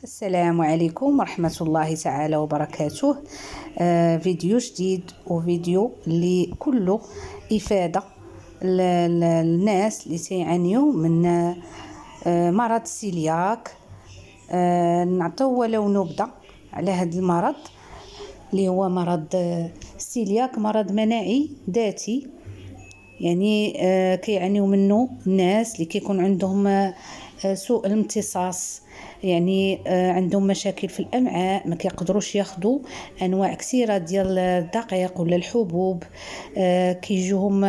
السلام عليكم ورحمة الله تعالى وبركاته. فيديو جديد وفيديو اللي كله إفادة للناس اللي سيعانيوا من مرض السيلياك. نعطيو ولو نبذة على هذا المرض اللي هو مرض السيلياك، مرض مناعي ذاتي. يعني كيعانيوا منه الناس اللي كيكون عندهم سوء الامتصاص، يعني عندهم مشاكل في الامعاء، ما كيقدروش ياخذوا انواع كثيره ديال الدقيق ولا الحبوب، كيجيهم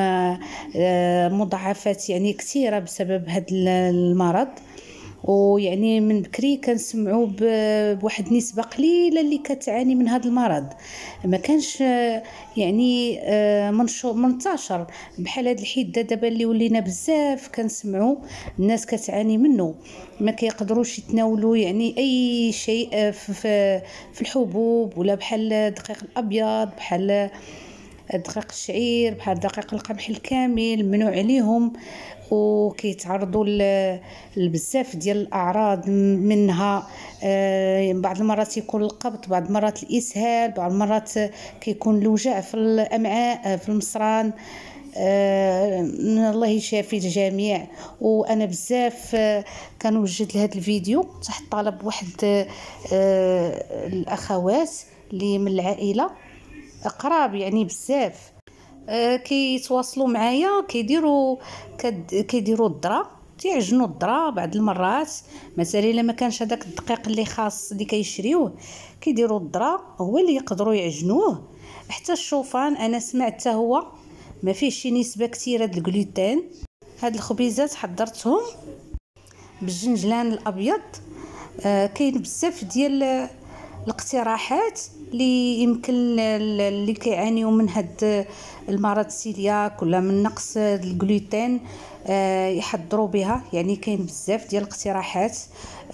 مضاعفات يعني كثيره بسبب هذا المرض. ويعني من بكري كنسمعوا بواحد النسبه قليله اللي كتعاني من هذا المرض، ما كانش يعني منتشر بحال هذا الحده دابا اللي ولينا بزاف كنسمعوا الناس كتعاني منه، ما كيقدروش يتناولوا يعني اي شيء في الحبوب، ولا بحال الدقيق الابيض، بحال دقيق الشعير، بحال دقيق القمح الكامل ممنوع عليهم، وكيتعرضوا لبزاف ديال الاعراض منها. بعض المرات يكون القبض، بعض المرات الاسهال، بعض المرات كيكون الوجع في الامعاء في المصران. الله يشافي الجميع. وانا بزاف كنوجد لهذا الفيديو تحت طلب واحد الاخوات اللي من العائله قراب يعني بزاف، كيتواصلوا معايا، كيديروا الذره، تيعجنوا الذره بعض المرات. مثلا الا ما كانش هذاك الدقيق اللي خاص اللي كيشريوه، كيديروا الذره هو اللي يقدروا يعجنوه. حتى الشوفان انا سمعت حتى هو ما فيه شي نسبه كثيره د الجلوتين. هاد الخبيزات حضرتهم بالجنجلان الابيض. كاين بزاف ديال الاقتراحات اللي يمكن اللي كيعانيوا من هاد المرض السيلياك ولا من نقص الجلوتين يحضروا بها. يعني كاين بزاف ديال الاقتراحات.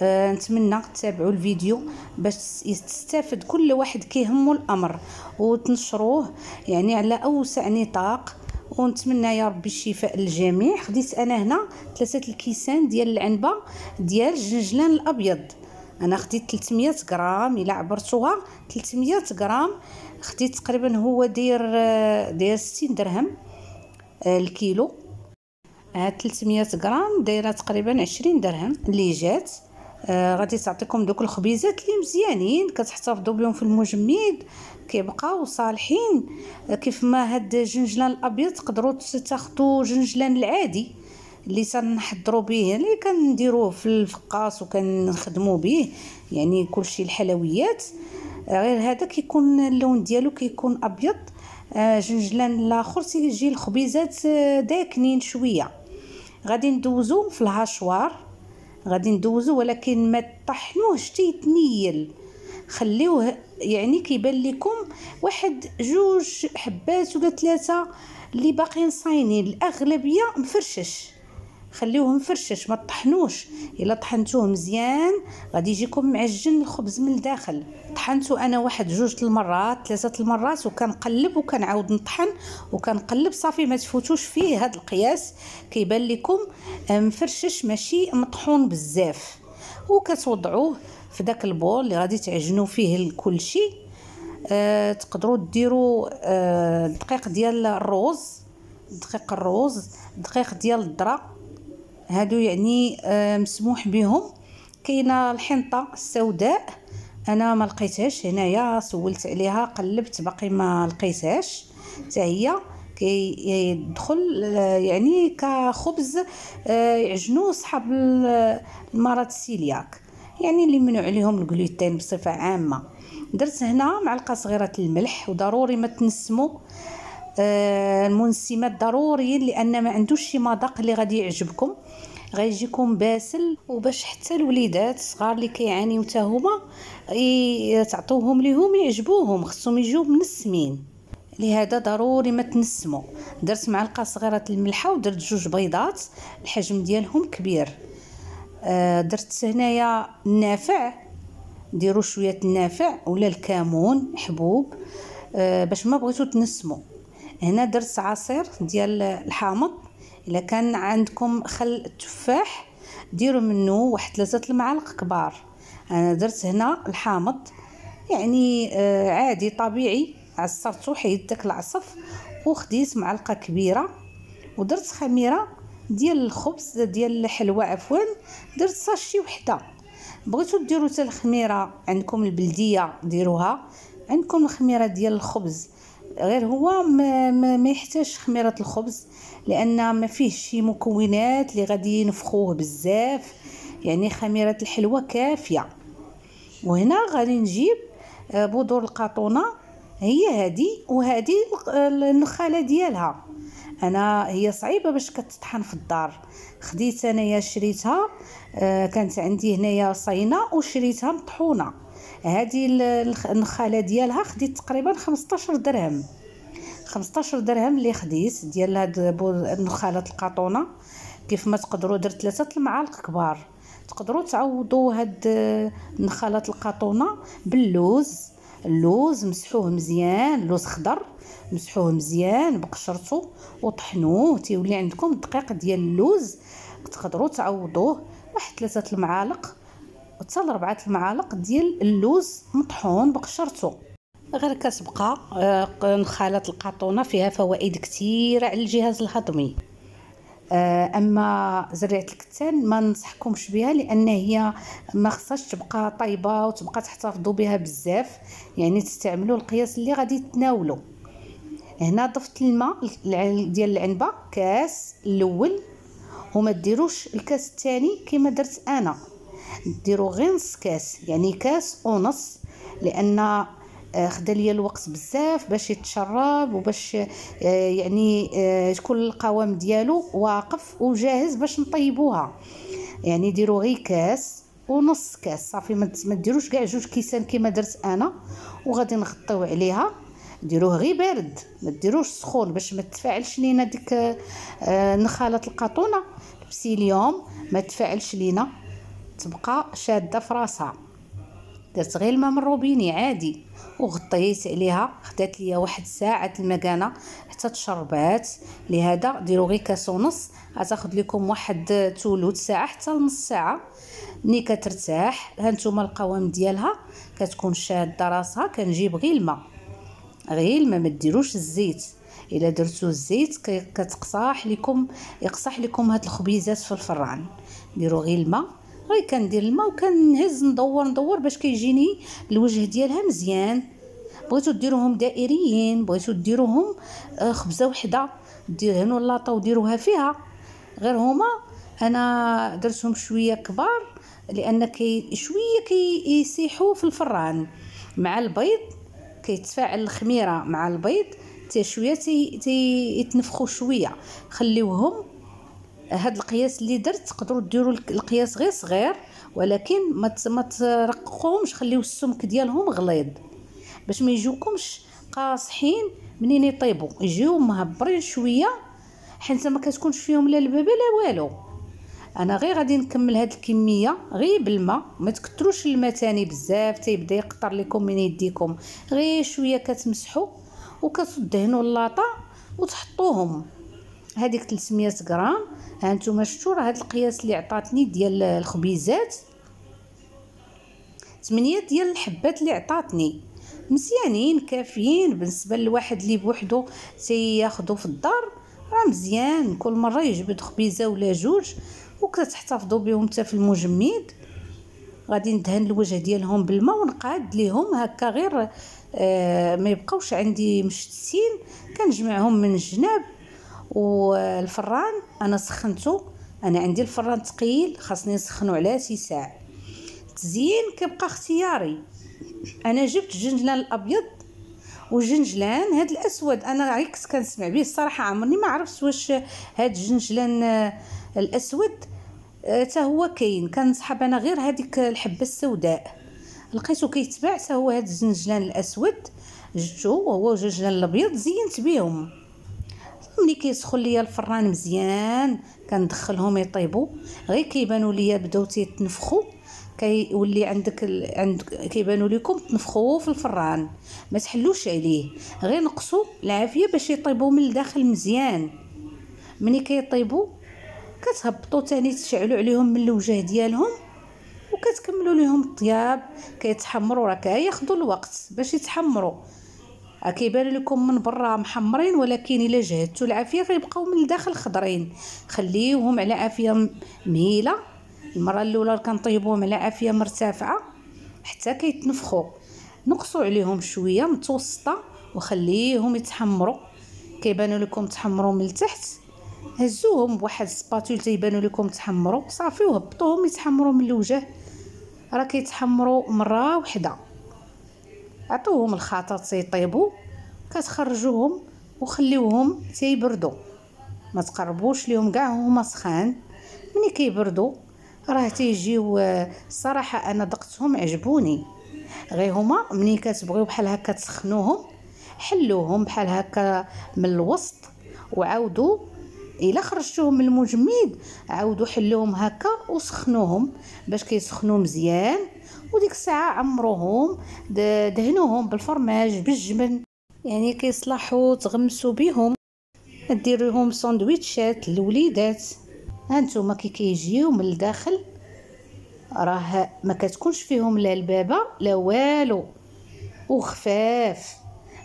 نتمنى تتابعوا الفيديو باش يستفد كل واحد كيهمه الامر، وتنشروه يعني على اوسع نطاق. ونتمنى يا ربي الشفاء للجميع. خديت انا هنا 3 الكيسان ديال العنبه ديال الجنجلان الابيض. انا خديت 300 غرام، الا عبرتوها 300 غرام خديت تقريبا هو داير 60 درهم الكيلو. 300 غرام دايره تقريبا 20 درهم اللي جات. غادي تعطيكم دوك الخبيزات اللي مزيانين كتحتفظوا بهم في المجمد، كيبقاو صالحين. كيف ما هاد الجنجلان الابيض تقدروا تاخذوا جنجلان العادي اللي تنحضروا به، اللي كنديروه في الفقاص وكنخدموا به يعني كلشي الحلويات. غير هذا كيكون اللون ديالو كيكون ابيض. جنجلان الاخر تيجي الخبيزات داكنين شويه. غادي ندوزو في الهاشوار، غادي ندوزو ولكن ما طحنوهش تيتنيل، خليوه يعني كيبان لكم واحد 2 حبات ولا 3 اللي باقيين صاينين، الاغلبيه مفرشش. خليوه مفرشش ما طحنوش. الا طحنتوه مزيان غادي يجيكم معجن الخبز من الداخل. طحنته انا 1 2 المرات 3 المرات، وكنقلب وكنعاود نطحن وكنقلب صافي ما تفوتوش فيه. هذا القياس كيبان لكم مفرشش ماشي مطحون بزاف. وكتوضعوه في داك البول اللي غادي تعجنوا فيه كل شيء. تقدروا ديروا دقيق ديال الروز، دقيق ديال الذره، هادو يعني مسموح بهم. كاينه الحنطه السوداء انا ما لقيتهاش هنايا، سولت عليها قلبت باقي ما لقيتهاش حتى هي. كيدخل يعني كخبز يعجنوه صحاب المرض السيلياك، يعني اللي منع عليهم الجلوتين بصفه عامه. درت هنا معلقه صغيره الملح، وضروري ما تنسموا المنسمات ضروريين، لان ما عندوش شي مذاق اللي غادي يعجبكم، غيجيكم باسل. وباش حتى الوليدات الصغار اللي كيعانيو حتى هما تعطوهم ليهم يعجبوهم، خصهم يجيو منسمين، لهذا ضروري ما تنسموا. درت معلقه صغيره الملحه ودرت 2 بيضات الحجم ديالهم كبير. درت هنايا النافع، ديروا شويه النافع ولا الكمون حبوب باش ما بغيتو تنسموا. هنا درت عصير ديال الحامض، الا كان عندكم خل التفاح ديروا منه واحد 3 المعالق كبار. انا درت هنا الحامض يعني عادي طبيعي، عصرته، حيدت داك العصف وخديت معلقه كبيره، ودرت خميره ديال الخبز ديال الحلوى عفوا، درت ساشي وحده. بغيتو ديروا حتى الخميره عندكم البلديه ديروها، عندكم الخميره ديال الخبز غير هو ما يحتاجش خميره الخبز، لان ما فيه شي مكونات اللي غادي ينفخوه بزاف، يعني خميره الحلوى كافيه. وهنا غادي نجيب بذور القاطونه، هي هذه وهذه النخاله ديالها. انا هي صعيبه باش كتطحن في الدار، خديت انايا شريتها، كانت عندي هنايا صينه وشريتها مطحونه. هذه النخاله ديالها خديت تقريبا 15 درهم، 15 درهم اللي خديت ديال هاد نخاله القاطونه. كيف ما تقدروا درت 3 المعالق كبار. تقدروا تعوضوا هاد نخاله القاطونه باللوز. اللوز مسحوه مزيان، لوز خضر مسحوه مزيان بقشرته وطحنوه، تيولي عندكم الدقيق ديال اللوز. تقدروا تعوضوه واحد 3 المعالق حتى 4 المعالق ديال اللوز مطحون بقشرته. غير كتبقى نخاله القاطونه فيها فوائد كثيره على الجهاز الهضمي. اما زريعه الكتان ما ننصحكمش بها، لان هي ما خصهاش تبقى طيبه وتبقى تحتفظوا بها بزاف، يعني تستعملوا القياس اللي غادي تناولوا. هنا ضفت الماء ديال العنبه كاس الاول، وما ديروش الكاس الثاني كما درت انا، ديروا غير نص كاس، يعني كاس ونص، لان خدا ليا الوقت بزاف باش يتشرب وباش يعني تكون القوام ديالو واقف وجاهز باش نطيبوها. يعني ديروا غير كاس ونص كاس صافي، ما ديروش كاع 2 كيسان كما درت انا. وغادي نغطيو عليها، ديروه غير بارد، ما ديروش سخون باش ما تفاعلش لينا ديك نخاله القاطونه البسيليوم، ما تفاعلش لينا، تبقى شاده في راسها. درت غير الماء من الروبيني عادي وغطيت عليها، خدات ليا واحد ساعه المكانه حتى تشربات. لهذا ديروا غير كاس ونص، غتاخذ لكم واحد ثلث ساعه حتى نص ساعه. ملي كترتاح ها نتوما القوام ديالها كتكون شاده راسها. كنجيب غير الماء، غير الماء، ما ديروش الزيت. الا درتو الزيت كتقصاح لكم، يقصح لكم هاد الخبيزات في الفران. ديروا غير الماء. غير كندير الماء وكنهز ندور باش كيجيني الوجه ديالها مزيان. بغيتو ديروهم دائريين، بغيتو ديروهم خبزه وحده، دهنوا اللاطه وديروها فيها. غير هما انا درتهم شويه كبار لان شويه كيسيحوا في الفران مع البيض، كيتفاعل الخميره مع البيض حتى شويه يتنفخوا شويه. خليوهم هاد القياس اللي درت، تقدروا ديروا القياس غير صغير، ولكن ما ترققوهمش، خليو السمك ديالهم غليظ باش ما يجوكمش قاصحين منين يطيبوا، يجيو مهبرين شويه، حيت ما كتكونش فيهم لا البابه لا والو. انا غير غادي نكمل هاد الكميه غير بالماء، ما تكثروش الماء تاني بزاف تيبدا يقطر لكم من يديكم. غير شويه كتمسحوا وكتدهنوا اللاطه وتحطوهم. هذيك 300 غرام. ها نتوما شفتوا راه هذا القياس اللي عطاتني ديال الخبيزات، 8 ديال الحبات اللي عطاتني مزيانين كافيين بالنسبه لواحد اللي بوحدو تياخذو في الدار. راه مزيان كل مره يجبد خبيزه ولا 2 وكتحتفظوا بهم حتى في المجمد. غادي ندهن الوجه ديالهم بالماء ونقاد ليهم هكا غير ما يبقاوش عندي مشتتين. كنجمعهم من الجناب. والفران انا سخنته، انا عندي الفران ثقيل خاصني نسخنو على اتساع. التزيين كيبقى اختياري. انا جبت الجنجلان الابيض والجنجلان هاد الاسود، انا غير كنت كنسمع به الصراحه، عمرني ما عرفت واش هاد الجنجلان الاسود حتى هو كاين. كنصحاب انا غير هذيك الحبه السوداء، لقيتو كيتباع حتى هو هاد الجنجلان الاسود، جبتو وهو الجنجلان الابيض زينت بهم. ملي كيسخن ليا الفران مزيان كندخلهم يطيبوا، غير كيبانوا ليا بداو تيتنفخوا، كيولي كيبانوا لكم تنفخوا في الفران. ما تحلوش عليه، غير نقصوا العافيه باش يطيبوا من الداخل مزيان. ملي كيطيبوا كتهبطوا تاني تشعلوا عليهم من الوجه ديالهم وكتكملوا لهم الطياب. كيتحمروا راه كياخذوا الوقت باش يتحمروا، كيبان لكم من برا محمرين ولكن الا جهدتوا العافيه غيبقاو من الداخل خضرين. خليوهم على عافيه مهيله. المره الاولى كنطيبوهم على عافيه مرتفعه حتى كيتنفخوا، نقصوا عليهم شويه متوسطه وخليهم يتحمروا. كيبانوا لكم تحمروا من التحت، هزوهم بواحد السباتول تيبانوا لكم تحمروا صافي وهبطوهم يتحمروا من الوجه. راه كيتحمروا مره واحده، عطوهم الخطط تيطيبوا، كتخرجوهم وخليوهم تيبردوا. ما تقربوش ليهم كاع هما سخان. ملي كيبردوا راه تيجيو الصراحه انا دقتهم عجبوني. غير هما ملي كتبغيو بحال هكا تسخنوهم حلوهم بحال هكا من الوسط وعاودوا الا خرجتوهم من المجمد عاودوا حلوهم هكا وسخنوهم باش كيسخنوا مزيان. وديك الساعه عمروهم دهنوهم بالفرماج بالجبن، يعني كيصلحوا تغمسوا بهم. ديروهم ساندويتشات للوليدات. هانتوما كي كيجيو من الداخل راه ما كتكونش فيهم لا البابه لا والو وخفاف.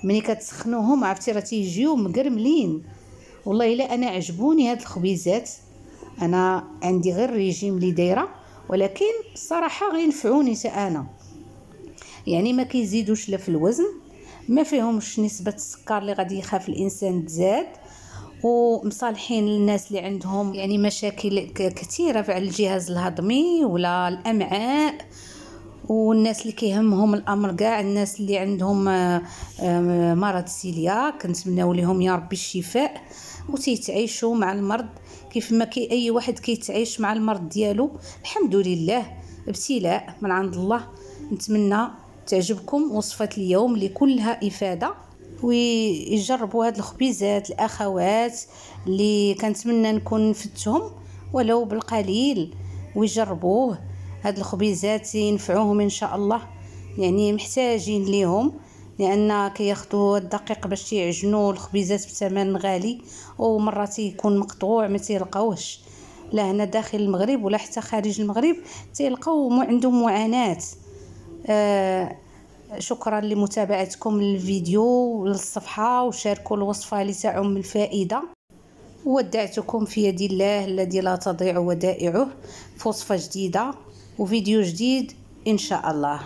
ملي كتسخنوهم عرفتي راه تيجيو مقرملين. والله الا انا عجبوني هاد الخبيزات. انا عندي غير ريجيم اللي دايره ولكن الصراحه غينفعوني حتى انا، يعني ما كيزيدوش لا في الوزن، ما فيهمش نسبه السكر اللي غادي يخاف الانسان تزاد، ومصالحين للناس اللي عندهم يعني مشاكل كثيره في الجهاز الهضمي ولا الامعاء، والناس اللي كيهمهم الامر كاع الناس اللي عندهم مرض السيلياك كنتمناو لهم يا ربي الشفاء وتيتعيشوا مع المرض كيف ما اي واحد كيتعيش مع المرض ديالو. الحمد لله ابتلاء من عند الله. نتمنى تعجبكم وصفه اليوم اللي كلها افاده، ويجربوا هاد الخبيزات الاخوات اللي كنتمنى نكون فدتهم ولو بالقليل، ويجربوه. هاد الخبيزات ينفعوهم ان شاء الله، يعني محتاجين ليهم لان كياخذوا الدقيق باش يعجنوا الخبيزات بثمن غالي، ومرات يكون مقطوع ما تيلقاوش لا هنا داخل المغرب ولا حتى خارج المغرب تيلقاو عندهم معاناه. شكرا لمتابعتكم للفيديو وللصفحه، وشاركوا الوصفه لتعم الفائده. ودعتكم في يد الله الذي لا تضيع ودائعه في وصفه جديده وفيديو جديد ان شاء الله.